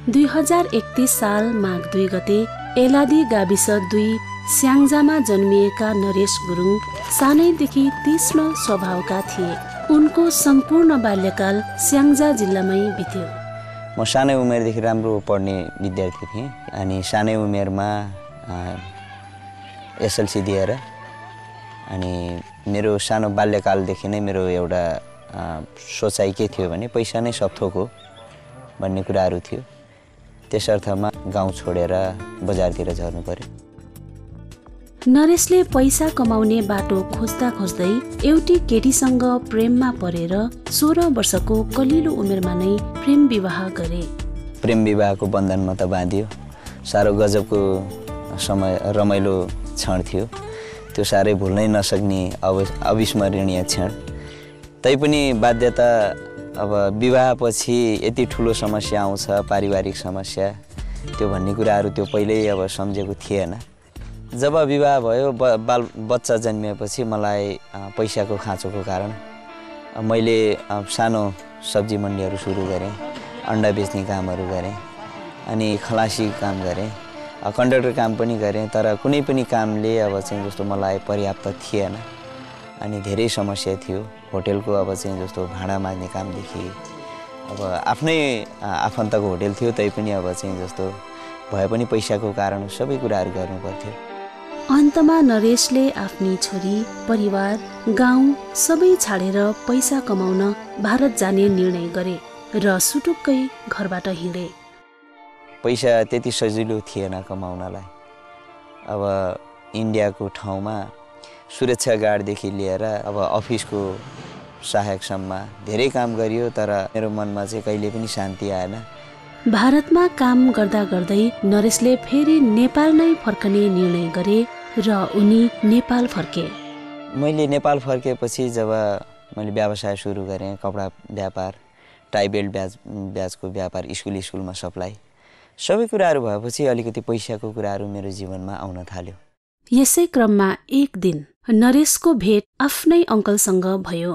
2031 साल माघ 2 गते एलादी गाविस 2 स्याङ्जामा जन्मिएका नरेश गुरुङ सानैदेखि तीक्ष्ण स्वभावका थिए। उनको सम्पूर्ण बाल्यकाल स्याङ्जा जिल्लामै बित्यो। म सानै उमेरदेखि राम्रो पढ्ने विद्यार्थी थिएँ अनि सानै उमेरमा एसएलसी दिएर अनि मेरो सानो बाल्यकालदेखि नै मेरो एउटा सोचाइ के थियो भने पैसा नै सब थोक हो भन्ने कुराहरू थियो। त्यसर्थमा गाउँ छोडेर बजारतिर झर्नु पर्यो। नरेशले पैसा कमाउने बाटो खोज्दा खोज्दै एउटी केटीसँग प्रेममा परेर 16 वर्षको कलिलो उमेरमा नै प्रेम विवाह गरे। प्रेम विवाहको बन्धनमा त बाँधियो। साह्रो गजबको समय रमाइलो क्षण थियो। त्यो साह्रै भुल्नै नसक्ने अविस्मरणीय क्षण। तैपनि बाध्यता अब विवाहपछि यति ठुलो समस्या आउँछ, पारिवारिक समस्या, त्यो भन्ने कुराहरू त्यो पहिल्यै अब सम्झेको थिएन। जब विवाह भयो, बच्चा जन्मिएपछि मलाई पैसाको खाँचोको कारण मैले सानो सब्जी मन्डीहरू सुरु गरेँ, अन्डा बेच्ने कामहरू गरेँ, अनि खलासी काम गरेँ, कन्डक्टर काम पनि गरेँ। तर कुनै पनि कामले अब चाहिँ जस्तो मलाई पर्याप्त थिएन अनि धेरै समस्या थियो। होटेलको अब चाहिँ जस्तो भाडा माग्ने कामदेखि अब आफ्नै आफन्तको होटेल थियो, तैपनि अब चाहिँ जस्तो भए पनि पैसाको कारण सबै कुराहरू गर्नु पर्थ्यो। अन्तमा नरेशले आफ्नी छोरी, परिवार, गाउँ सबै छाडेर पैसा कमाउन भारत जाने निर्णय गरे र सुटुक्कै घरबाट हिँडे। पैसा त्यति सजिलो थिएन कमाउनलाई। अब इन्डियाको ठाउँमा सुरक्षा गार्डदेखि लिएर अब अफिसको सहायकसम्म धेरै काम गरियो, तर मेरो मनमा चाहिँ कहिले पनि शान्ति आएन। भारतमा काम गर्दा गर्दै नरेशले फेरि नेपाल नै फर्कने निर्णय गरे र उनी नेपाल फर्के। मैले नेपाल फर्केपछि जब मैले व्यवसाय सुरु गरेँ, कपडा व्यापार, टाई बेल्ट ब्याजको व्यापार, स्कुलमा सप्लाई, सबै कुराहरू भएपछि अलिकति पैसाको कुराहरू मेरो जीवनमा आउन थाल्यो। यसै क्रममा एक दिन नरेशको भेट आफ्नै अङ्कलसँग भयो।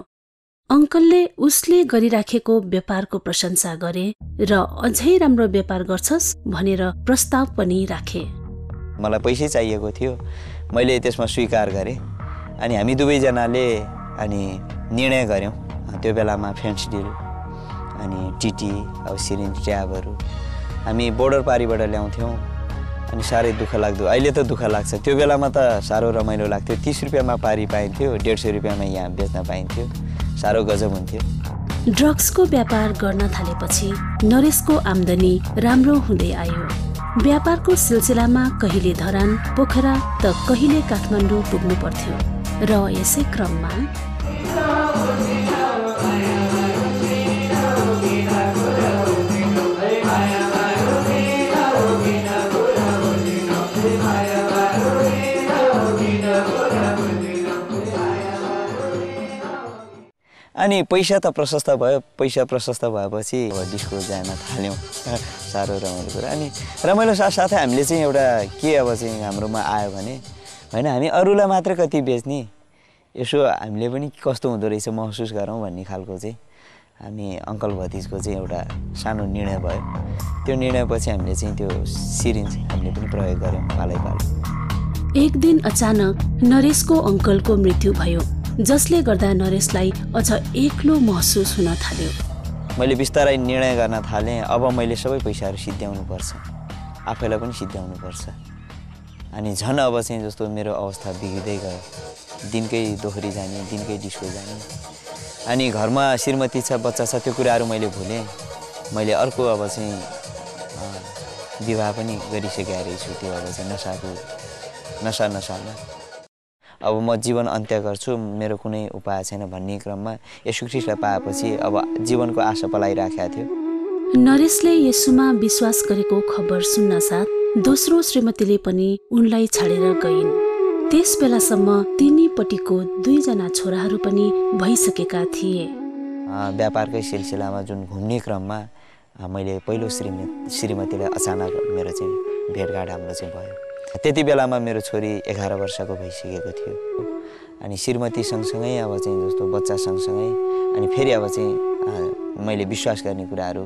अङ्कलले उसले गरिराखेको व्यापारको प्रशंसा गरे र अझै राम्रो व्यापार गर्छस् भनेर प्रस्ताव पनि राखे। मलाई पैसै चाहिएको थियो, मैले त्यसमा स्वीकार गरेँ। अनि हामी दुवैजनाले अनि निर्णय गऱ्यौँ। त्यो बेलामा फेन्स डिल अनि टिटी अब सिरिन्ज ट्याबहरू हामी बोर्डर पारीबाट ल्याउँथ्यौँ अनि साह्रै दुःख लाग्दो। अहिले त दुःख लाग्छ, त्यो बेलामा त साह्रो रमाइलो लाग्थ्यो। 30 रुपियाँमा पारी पाइन्थ्यो, 150 रुपियाँमा यहाँ बेच्न पाइन्थ्यो। साह्रो गजब हुन्थ्यो। ड्रग्सको व्यापार गर्न थालेपछि नरेशको आम्दानी राम्रो हुँदै आयो। व्यापारको सिलसिलामा कहिले धरान, पोखरा त कहिले काठमाडौँ पुग्नु पर्थ्यो र यसै क्रममा अनि पैसा त प्रशस्त भयो। पैसा प्रशस्त भएपछि डिस्को जान थाल्यौँ। साह्रो रमाइलो कुरा। अनि रमाइलो साथसाथै हामीले चाहिँ एउटा के अब चाहिँ हाम्रोमा आयो भने होइन, हामी अरूलाई मात्रै कति बेच्ने, यसो हामीले पनि कस्तो हुँदो रहेछ महसुस गरौँ भन्ने खालको चाहिँ हामी अङ्कल भतिजको चाहिँ एउटा सानो निर्णय भयो। त्यो निर्णयपछि हामीले चाहिँ त्यो सिरिन्ज हामीले पनि प्रयोग गऱ्यौँ पालैपालो। एक दिन अचानक नरेशको अङ्कलको मृत्यु भयो, जसले गर्दा नरेशलाई अझ एक्लो महसुस हुन थाल्यो। मैले बिस्तारै निर्णय गर्न थालेँ, अब मैले सबै पैसाहरू सिद्ध्याउनुपर्छ, आफैलाई पनि सिद्ध्याउनुपर्छ। अनि झन् अब चाहिँ जस्तो मेरो अवस्था बिग्रिँदै गयो। दिनकै दोहोरी जाने, दिनकै डिस्को जाने, अनि घरमा श्रीमती छ, बच्चा छ, त्यो कुराहरू मैले भुलेँ। मैले अर्को अब चाहिँ विवाह पनि गरिसकेका रहेछु। त्यो अब चाहिँ नसामा अब म जीवन अन्त्य गर्छु, मेरो कुनै उपाय छैन भन्ने क्रममा येशू ख्रीष्टलाई पाएपछि अब जीवनको आशा पलाइराखेको थियो। नरेशले येशूमा विश्वास गरेको खबर सुन्न साथ दोस्रो श्रीमतीले पनि उनलाई छाडेर गइन्। त्यस बेलासम्म तिनीपट्टिको 2 जना छोराहरू पनि भइसकेका थिए। व्यापारकै सिलसिलामा जुन घुम्ने क्रममा मैले पहिलो श्रीमतीलाई अचानक मेरो चाहिँ भेटघाट हाम्रो चाहिँ भयो। त्यति बेलामा मेरो छोरी 11 वर्षको भइसकेको थियो। अनि श्रीमती सँगसँगै अब चाहिँ जस्तो बच्चा सँगसँगै अनि फेरि अब चाहिँ मैले विश्वास गर्ने कुराहरू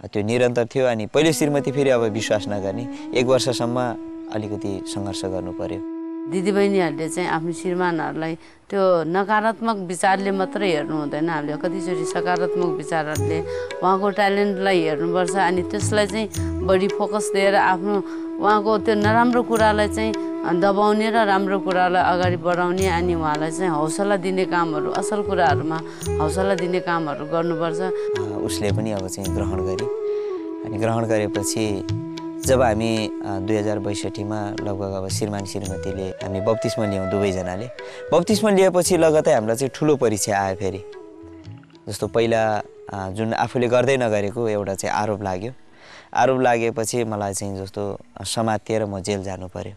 त्यो निरन्तर थियो। अनि पहिलो श्रीमती फेरि अब विश्वास नगर्ने, 1 वर्षसम्म अलिकति सङ्घर्ष गर्नु पर्यो। दिदीबहिनीहरूले चाहिँ आफ्नो श्रीमानहरूलाई त्यो नकारात्मक विचारले मात्रै हेर्नु हुँदैन, हामीले कतिचोटि सकारात्मक विचारहरूले उहाँको ट्यालेन्टलाई हेर्नुपर्छ अनि त्यसलाई चाहिँ बढी फोकस दिएर आफ्नो उहाँको त्यो नराम्रो कुरालाई चाहिँ दबाउने र राम्रो कुरालाई अगाडि बढाउने अनि उहाँलाई चाहिँ हौसला दिने कामहरू, असल कुराहरूमा हौसला दिने कामहरू गर्नुपर्छ। उसले पनि अब चाहिँ ग्रहण गरे अनि ग्रहण गरेपछि जब हामी 2062मा लगभग अब श्रीमान श्रीमतीले हामी बप्तिस्मा लियौँ दुवैजनाले। बप्तिस्मा लिएपछि लगतै हामीलाई चाहिँ ठुलो परिचय आयो फेरि। जस्तो पहिला जुन आफूले गर्दै नगरेको एउटा चाहिँ आरोप लाग्यो। आरोप लागेपछि मलाई चाहिँ जस्तो समातिएर म जेल जानु पर्यो।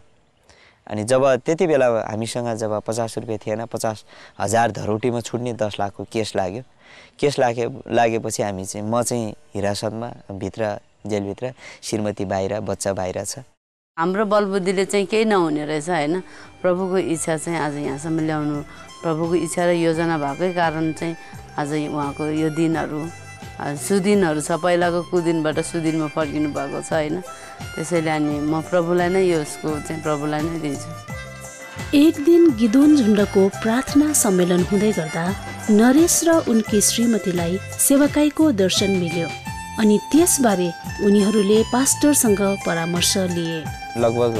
अनि जब त्यति बेला हामीसँग जब 50 रुपियाँ थिएन, 50,000 धरौटीमा छुट्ने 10 लाखको केस लाग्यो। केस लागेपछि हामी चाहिँ म चाहिँ हिरासतमा भित्र जेलभित्र, श्रीमती बाहिर, बच्चा बाहिर छ। हाम्रो बलबुद्धिले चाहिँ केही नहुने रहेछ होइन। प्रभुको इच्छा चाहिँ आज यहाँसम्म ल्याउनु, प्रभुको इच्छा र योजना भएकै कारण चाहिँ आज उहाँको यो दिनहरू सुदिनहरू छ। पहिलाको कुदिनबाट सुदिनमा फर्किनु भएको छ होइन। त्यसैले अनि म प्रभुलाई नै यसको चाहिँ प्रभुलाई नै दिन्छु। एक दिन गिदोन झुण्डको प्रार्थना सम्मेलन हुँदै गर्दा नरेश र उनकी श्रीमतीलाई सेवकाईको दर्शन मिल्यो अनि त्यसबारे उनीहरूले पास्टरसँग परामर्श लिए। लगभग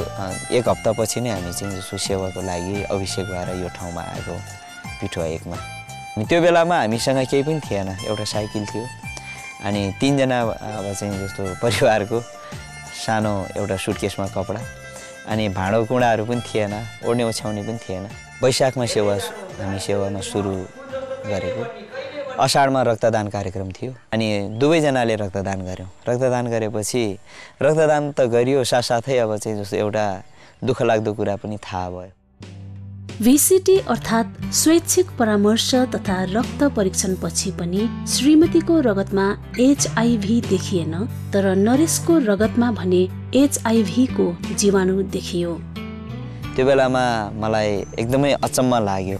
1 हप्तापछि नै हामी चाहिँ जस्तो सेवाको लागि अभिषेक भएर यो ठाउँमा आएको पिठुवा 1मा। अनि त्यो बेलामा हामीसँग केही पनि थिएन, एउटा साइकल थियो अनि 3 जना अब चाहिँ जस्तो परिवारको सानो एउटा सुटकेसमा कपडा अनि भाँडो कुँडाहरू पनि थिएन, ओड्ने ओछ्याउने पनि थिएन। वैशाखमा हामी सेवामा सुरु गरेको। अषाढमा रक्तदान कार्यक्रम थियो अनि दुवैजनाले रक्तदान गऱ्यौँ। रक्तदान गरेपछि रक्तदान त गरियो, साथसाथै अब चाहिँ जस्तो एउटा दुःख लाग्दो कुरा पनि थाहा भयो। VCT अर्थात् स्वैच्छिक परामर्श तथा रक्त परीक्षण पछि पनि श्रीमतीको रगतमा HIV देखिएन, तर नरेशको रगतमा भने HIV को जीवाणु देखियो। त्यो बेलामा मलाई एकदमै अचम्म लाग्यो।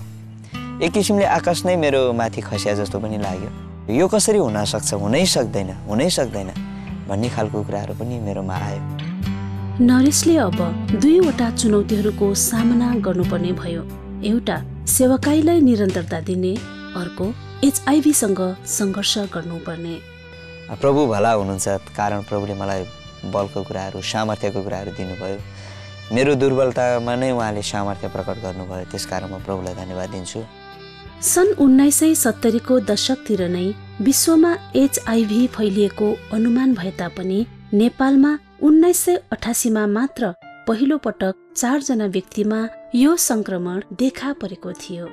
एक किसिमले आकाश नै मेरो माथि खस्या जस्तो पनि लाग्यो। यो कसरी हुन सक्छ, हुनै सक्दैन भन्ने खालको कुराहरू पनि मेरोमा आयो। नरेशले अब 2वटा चुनौतीहरूको सामना गर्नुपर्ने भयो। एउटा सेवकाईलाई निरन्तरता दिने, अर्को HIV सँग सङ्घर्ष गर्नुपर्ने। प्रभु भला हुनुहुन्छ, कारण प्रभुले मलाई बलको कुराहरू, सामर्थ्यको कुराहरू दिनुभयो। मेरो दुर्बलतामा नै उहाँले सामर्थ्य प्रकट गर्नुभयो, त्यसकारण म प्रभुलाई धन्यवाद दिन्छु। सन् 1970 को दशकतिर नै विश्वमा HIV फैलिएको अनुमान भए तापनि नेपालमा 1988 मा मात्र पहिलो पटक 4 जना व्यक्तिमा यो संक्रमण देखा परेको थियो।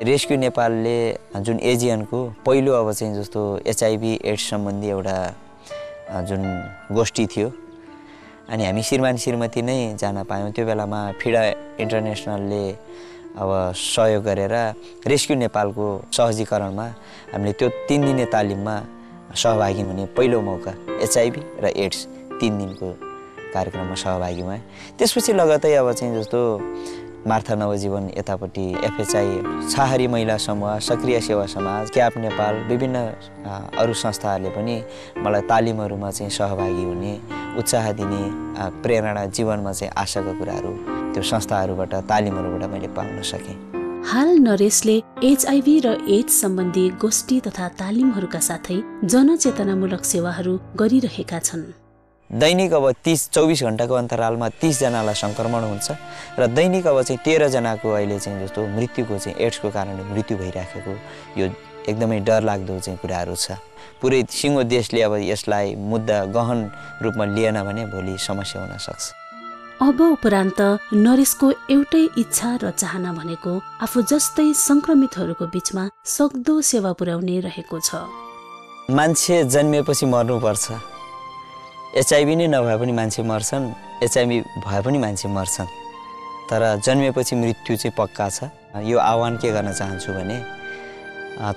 रेस्क्यु नेपालले जुन एजियनको पहिलो अब चाहिँ जस्तो HIV एड्स सम्बन्धी एउटा जुन गोष्ठी थियो अनि हामी श्रीमान श्रीमती नै जान पायौँ। त्यो बेलामा फिडा इन्टरनेसनलले अब सहयोग गरेर रेस्क्यु नेपालको सहजीकरणमा हामीले त्यो 3 दिने तालिममा सहभागी हुने पहिलो मौका, HIV र एड्स 3 दिनको कार्यक्रममा सहभागी भएँ। त्यसपछि लगतै अब चाहिँ जस्तो मार्था नवजीवन यतापट्टि FHI, छाहारी महिला समूह, सक्रिय सेवा समाज, क्याप नेपाल, विभिन्न अरू संस्थाहरूले पनि मलाई तालिमहरूमा चाहिँ सहभागी हुने, उत्साह दिने, प्रेरणा, जीवनमा चाहिँ आशाका कुराहरू त्यो संस्थाहरूबाट, तालिमहरूबाट मैले पाउन सकेँ। हाल नरेशले HIV र एड्स सम्बन्धी गोष्ठी तथा तालिमहरूका साथै जनचेतनामूलक सेवाहरू गरिरहेका छन्। दैनिक अब 24 घण्टाको अन्तरालमा 30 जनालाई संक्रमण हुन्छ र दैनिक अब चाहिँ 13 जनाको अहिले चाहिँ जस्तो मृत्युको चाहिँ एड्सको कारणले मृत्यु भइराखेको यो एकदमै डरलाग्दो चाहिँ कुराहरू छ। पुरै सिङ्गो देशले अब यसलाई मुद्दा गहन रूपमा लिएन भने भोलि समस्या हुन सक्छ। अब उपरान्त नरेशको एउटै इच्छा र चाहना भनेको आफू जस्तै संक्रमितहरूको बीचमा सक्दो सेवा पुर्याउने रहेको छ। मान्छे जन्मिएपछि मर्नुपर्छ। HIV नै नभए पनि मान्छे मर्छन्, HIV भए पनि मान्छे मर्छन्, तर जन्मिएपछि मृत्यु चाहिँ पक्का छ। यो आह्वान के गर्न चाहन्छु भने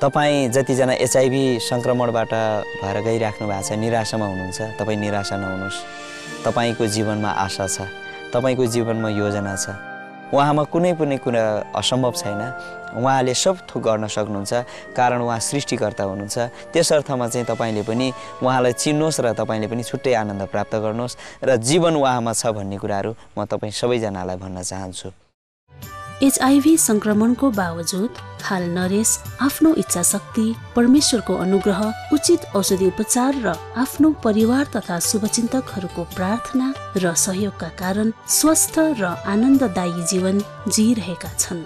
तपाईँ जतिजना HIV संक्रमणबाट भएर गइराख्नु भएको छ, निराशामा हुनुहुन्छ, तपाईँ निराशा नहुनुहोस्। तपाईँको जीवनमा आशा छ, तपाईँको जीवनमा योजना छ। उहाँमा कुनै पनि कुरा असम्भव छैन। उहाँले सब थोक गर्न सक्नुहुन्छ, कारण उहाँ सृष्टिकर्ता हुनुहुन्छ। त्यस अर्थमा चाहिँ तपाईँले पनि उहाँलाई चिन्नुहोस् र तपाईँले पनि छुट्टै आनन्द प्राप्त गर्नुहोस् र जीवन उहाँमा छ भन्ने कुराहरू म तपाईँ सबैजनालाई भन्न चाहन्छु। एचआईभी संक्रमणको बावजुद हाल नरेश आफ्नो इच्छा शक्ति, परमेश्वरको अनुग्रह, उचित औषधि उपचार र आफ्नो परिवार तथा शुभचिन्तकहरूको प्रार्थना र सहयोगका कारण स्वस्थ र आनन्ददायी जीवन जिइरहेका छन्।